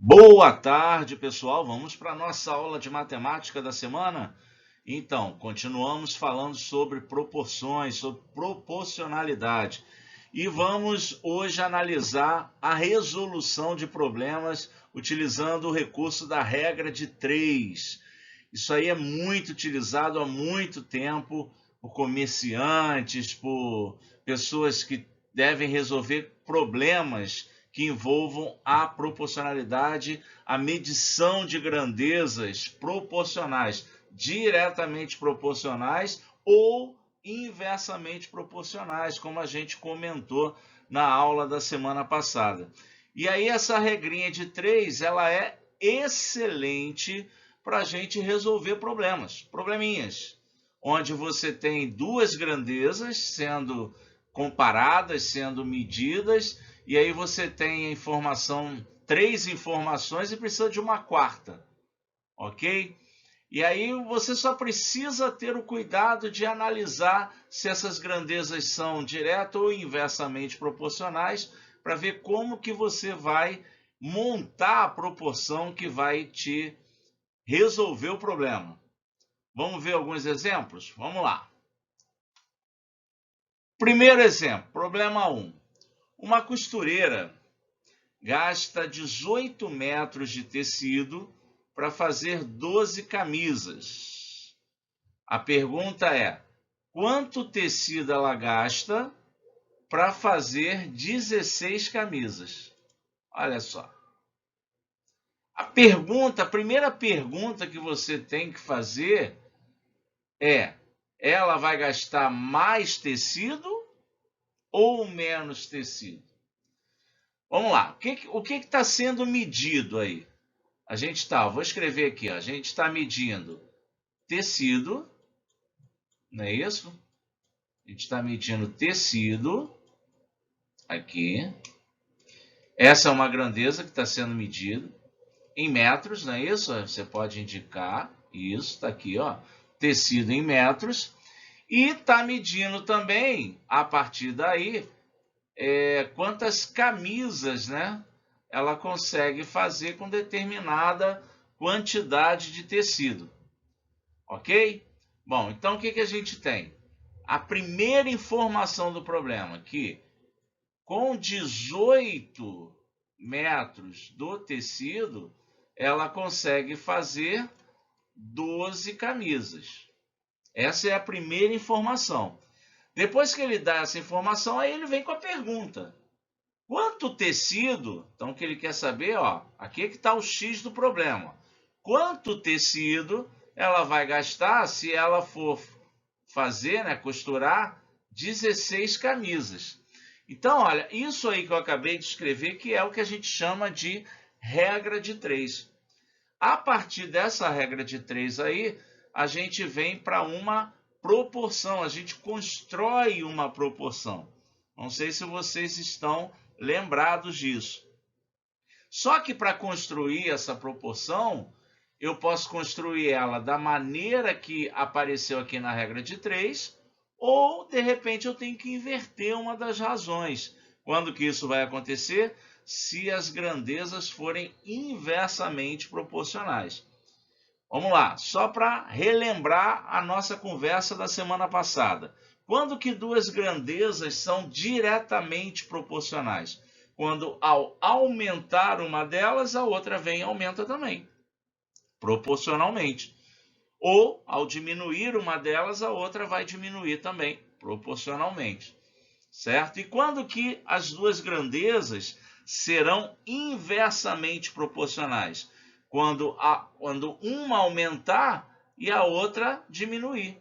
Boa tarde, pessoal. Vamos para a nossa aula de matemática da semana? Então, continuamos falando sobre proporções, sobre proporcionalidade. E vamos hoje analisar a resolução de problemas utilizando o recurso da regra de 3. Isso aí é muito utilizado há muito tempo por comerciantes, por pessoas que devem resolver problemas que envolvam a proporcionalidade, a medição de grandezas proporcionais, diretamente proporcionais ou inversamente proporcionais, como a gente comentou na aula da semana passada. E aí essa regrinha de 3, ela é excelente para a gente resolver probleminhas, onde você tem duas grandezas sendo comparadas, sendo medidas, e aí você tem a informação, três informações e precisa de uma quarta, ok? E aí você só precisa ter o cuidado de analisar se essas grandezas são direta ou inversamente proporcionais, para ver como que você vai montar a proporção que vai te resolver o problema. Vamos ver alguns exemplos? Vamos lá. Primeiro exemplo, problema 1. Uma costureira gasta 18 metros de tecido para fazer 12 camisas. A pergunta é: quanto tecido ela gasta para fazer 16 camisas? Olha só. A primeira pergunta que você tem que fazer é: ela vai gastar mais tecido ou menos tecido? Vamos lá. O que está sendo medido aí? Vou escrever aqui, ó, a gente está medindo tecido, não é isso? A gente está medindo tecido aqui. Essa é uma grandeza que está sendo medida em metros, não é isso? Você pode indicar isso, está aqui, ó, tecido em metros. E está medindo também, a partir daí, quantas camisas, né, ela consegue fazer com determinada quantidade de tecido. Ok? Bom, então o que a gente tem? A primeira informação do problema, que com 18 metros do tecido, ela consegue fazer 12 camisas. Essa é a primeira informação. Depois que ele dá essa informação, aí ele vem com a pergunta: quanto tecido? Então, o que ele quer saber, ó, aqui é que está o X do problema. Quanto tecido ela vai gastar se ela for fazer, né, costurar 16 camisas? Então, olha, isso aí que eu acabei de escrever, que é o que a gente chama de regra de 3. A partir dessa regra de 3 aí, a gente vem para uma proporção, a gente constrói uma proporção. Não sei se vocês estão lembrados disso. Só que para construir essa proporção, eu posso construir ela da maneira que apareceu aqui na regra de 3, ou, de repente, eu tenho que inverter uma das razões. Quando que isso vai acontecer? Se as grandezas forem inversamente proporcionais. Vamos lá, só para relembrar a nossa conversa da semana passada. Quando que duas grandezas são diretamente proporcionais? Quando ao aumentar uma delas, a outra vem e aumenta também, proporcionalmente. Ou ao diminuir uma delas, a outra vai diminuir também, proporcionalmente. Certo? E quando que as duas grandezas serão inversamente proporcionais? Quando uma aumentar e a outra diminuir.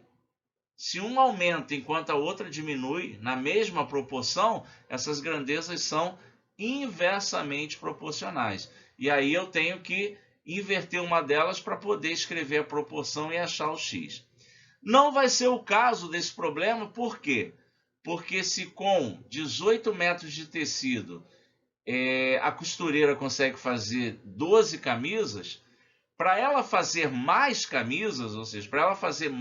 Se uma aumenta enquanto a outra diminui, na mesma proporção, essas grandezas são inversamente proporcionais. E aí eu tenho que inverter uma delas para poder escrever a proporção e achar o x. Não vai ser o caso desse problema, por quê? Porque se com 18 metros de tecido a costureira consegue fazer 12 camisas, para ela fazer mais camisas, ou seja, para ela fazer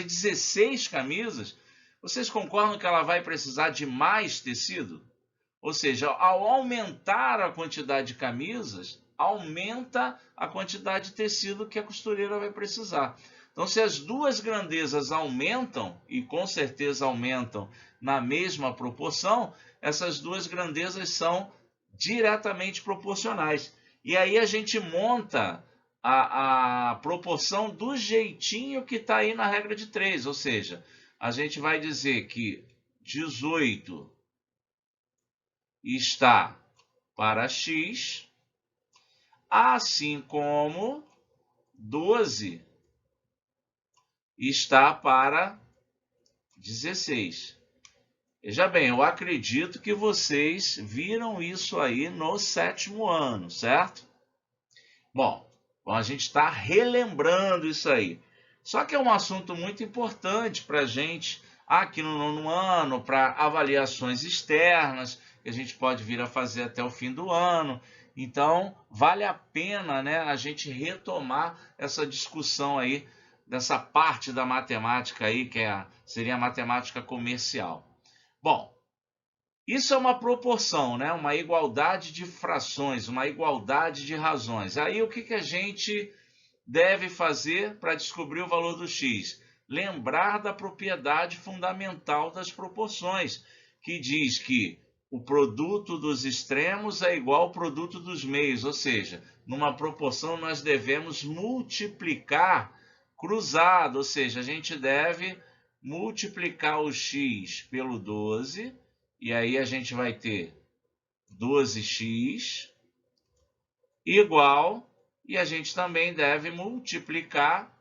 16 camisas, vocês concordam que ela vai precisar de mais tecido? Ou seja, ao aumentar a quantidade de camisas, aumenta a quantidade de tecido que a costureira vai precisar. Então, se as duas grandezas aumentam, e com certeza aumentam na mesma proporção, essas duas grandezas são diretamente proporcionais. E aí a gente monta a proporção do jeitinho que está aí na regra de 3, ou seja, a gente vai dizer que 18 está para x, assim como 12 está para 16. Veja bem, eu acredito que vocês viram isso aí no 7º ano, certo? Bom, a gente está relembrando isso aí. Só que é um assunto muito importante para a gente aqui no 9º ano, para avaliações externas, que a gente pode vir a fazer até o fim do ano. Então, vale a pena, né, a gente retomar essa discussão aí, dessa parte da matemática aí, que seria a matemática comercial. Bom, isso é uma proporção, né? Uma igualdade de frações, uma igualdade de razões. Aí o que a gente deve fazer para descobrir o valor do x? Lembrar da propriedade fundamental das proporções, que diz que o produto dos extremos é igual ao produto dos meios, ou seja, numa proporção nós devemos multiplicar cruzado, ou seja, a gente deve multiplicar o x pelo 12, e aí a gente vai ter 12x igual, e a gente também deve multiplicar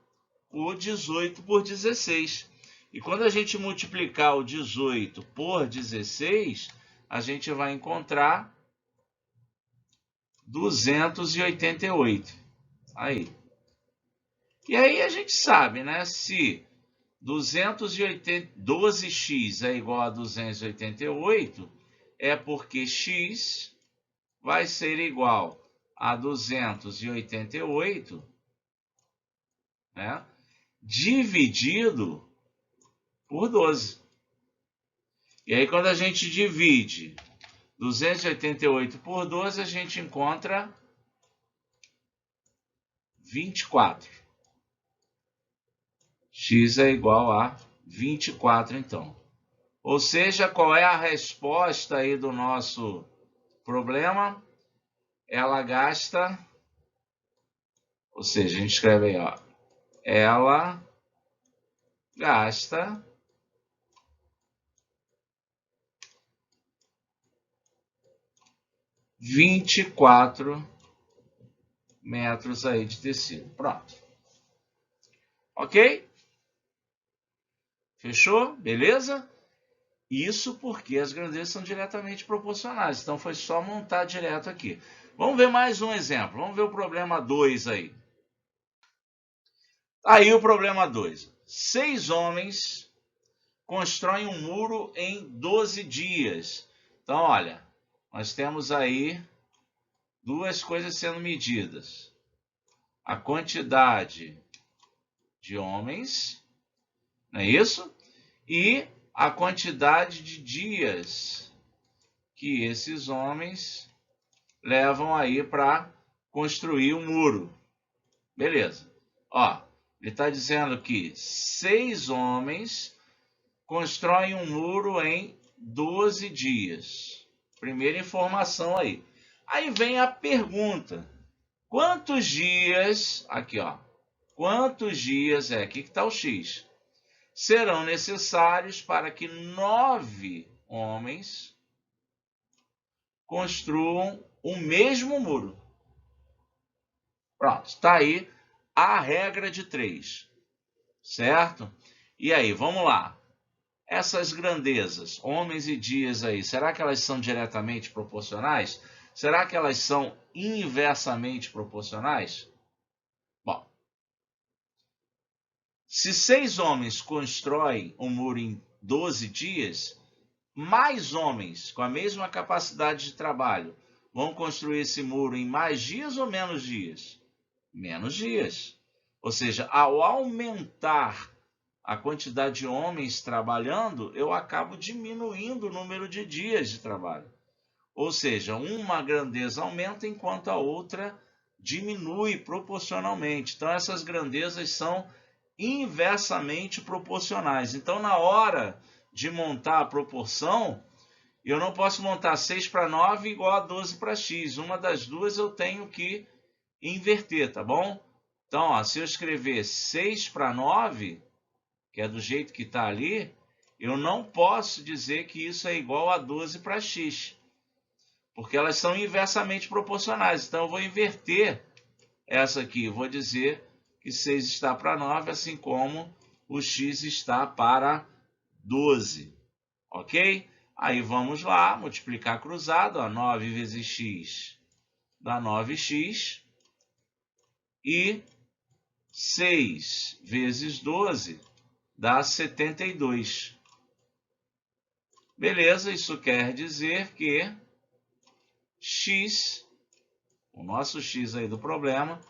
o 18 por 16. E quando a gente multiplicar o 18 por 16, a gente vai encontrar 288. Aí. E aí a gente sabe, né? Se 12x é igual a 288, é porque x vai ser igual a 288, né, dividido por 12. E aí, quando a gente divide 288 por 12, a gente encontra 24. X é igual a 24, então. Ou seja, qual é a resposta aí do nosso problema? Ela gasta, ou seja, a gente escreve aí, ó, ela gasta 24 metros aí de tecido. Pronto. Ok? Fechou? Beleza? Isso porque as grandezas são diretamente proporcionais. Então, foi só montar direto aqui. Vamos ver mais um exemplo. Vamos ver o problema 2 aí. Aí o problema 2. 6 homens constroem um muro em 12 dias. Então, olha, nós temos aí duas coisas sendo medidas. A quantidade de homens, não é isso? E a quantidade de dias que esses homens levam aí para construir um muro. Beleza. Ó, ele está dizendo que 6 homens constroem um muro em 12 dias. Primeira informação aí. Aí vem a pergunta. Quantos dias, aqui ó, quantos dias aqui que está o x, serão necessários para que 9 homens construam o mesmo muro? Pronto, está aí a regra de 3, certo? E aí, vamos lá. Essas grandezas, homens e dias aí, será que elas são diretamente proporcionais? Será que elas são inversamente proporcionais? Bom, se 6 homens constroem um muro em 12 dias, mais homens com a mesma capacidade de trabalho vão construir esse muro em mais dias ou menos dias? Menos dias. Ou seja, ao aumentar a quantidade de homens trabalhando, eu acabo diminuindo o número de dias de trabalho. Ou seja, uma grandeza aumenta enquanto a outra diminui proporcionalmente. Então, essas grandezas são inversamente proporcionais. Então, na hora de montar a proporção, eu não posso montar 6 para 9 igual a 12 para x. Uma das duas eu tenho que inverter, tá bom? Então, ó, se eu escrever 6 para 9, que é do jeito que está ali, eu não posso dizer que isso é igual a 12 para x, porque elas são inversamente proporcionais. Então, eu vou inverter essa aqui. Eu vou dizer que 6 está para 9, assim como o x está para 12. Ok? Aí vamos lá, multiplicar cruzado. Ó, 9 vezes x dá 9x. E 6 vezes 12 dá 72. Beleza, isso quer dizer que x, o nosso x aí do problema,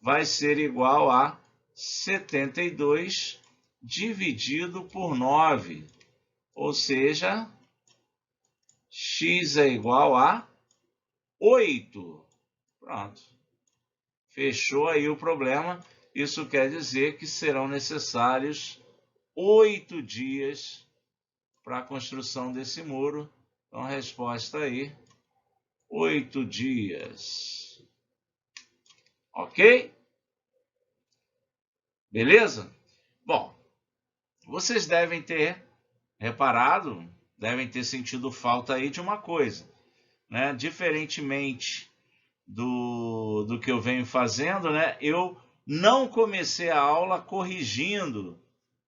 vai ser igual a 72 dividido por 9. Ou seja, x é igual a 8. Pronto. Fechou aí o problema. Isso quer dizer que serão necessários 8 dias para a construção desse muro. Então, a resposta aí, 8 dias. Ok? Beleza? Bom, vocês devem ter reparado, devem ter sentido falta aí de uma coisa, né? Diferentemente do que eu venho fazendo, né? Eu não comecei a aula corrigindo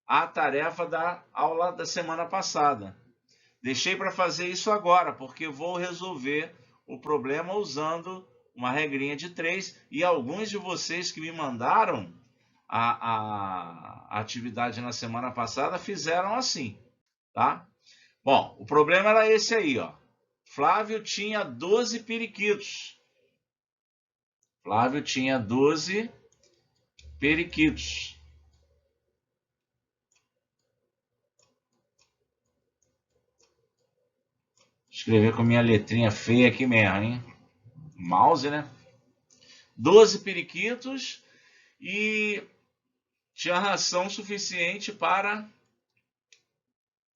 a tarefa da aula da semana passada. Deixei para fazer isso agora, porque vou resolver o problema usando uma regrinha de 3, e alguns de vocês que me mandaram a atividade na semana passada fizeram assim, tá? Bom, o problema era esse aí, ó. Flávio tinha 12 periquitos. Flávio tinha 12 periquitos. Escrever com minha letrinha feia aqui mesmo, hein? Mouse, né? 12 periquitos e tinha ração suficiente para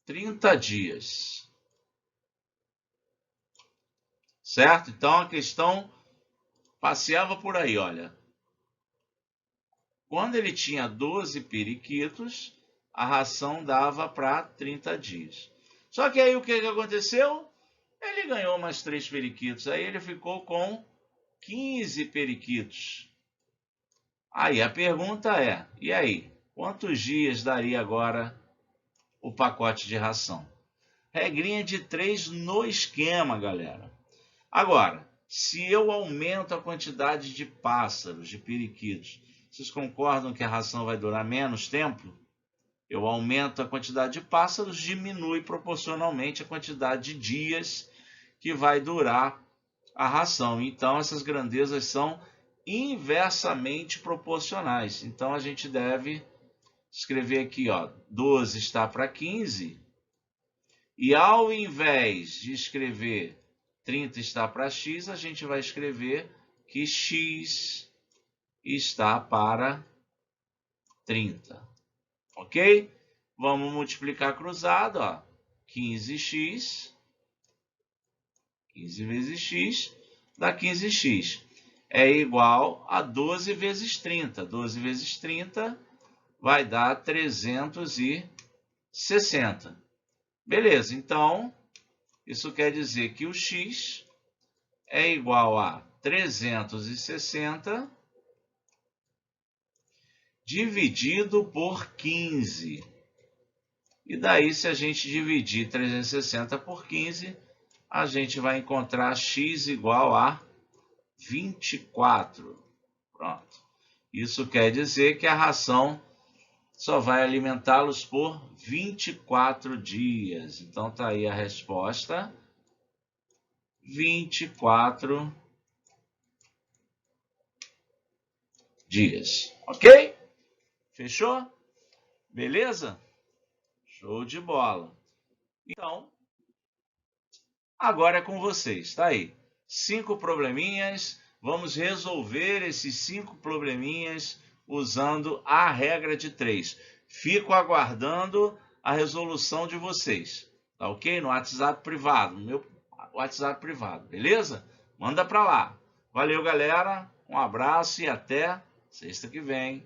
30 dias. Certo? Então a questão passeava por aí, olha. Quando ele tinha 12 periquitos, a ração dava para 30 dias. Só que aí o que aconteceu? Ele ganhou mais 3 periquitos. Aí ele ficou com 15 periquitos. Aí a pergunta é, e aí? Quantos dias daria agora o pacote de ração? Regrinha de 3 no esquema, galera. Agora, se eu aumento a quantidade de pássaros, de periquitos, vocês concordam que a ração vai durar menos tempo? Eu aumento a quantidade de pássaros, diminui proporcionalmente a quantidade de dias que vai durar a ração. Então, essas grandezas são inversamente proporcionais. Então, a gente deve escrever aqui, ó, 12 está para 15. E ao invés de escrever 30 está para x, a gente vai escrever que x está para 30. Ok? Vamos multiplicar cruzado, ó. 15x, 15 vezes x, dá 15x. É igual a 12 vezes 30. 12 vezes 30 vai dar 360. Beleza, então, isso quer dizer que o x é igual a 360 dividido por 15. E daí, se a gente dividir 360 por 15, a gente vai encontrar x igual a 24. Pronto. Isso quer dizer que a ração só vai alimentá-los por 24 dias. Então, está aí a resposta. 24 dias. Ok? Fechou? Beleza? Show de bola. Então, Agora é com vocês, tá aí. 5 probleminhas, vamos resolver esses 5 probleminhas usando a regra de 3. Fico aguardando a resolução de vocês, tá ok? No WhatsApp privado, no meu WhatsApp privado, beleza? Manda para lá. Valeu, galera, um abraço e até sexta que vem.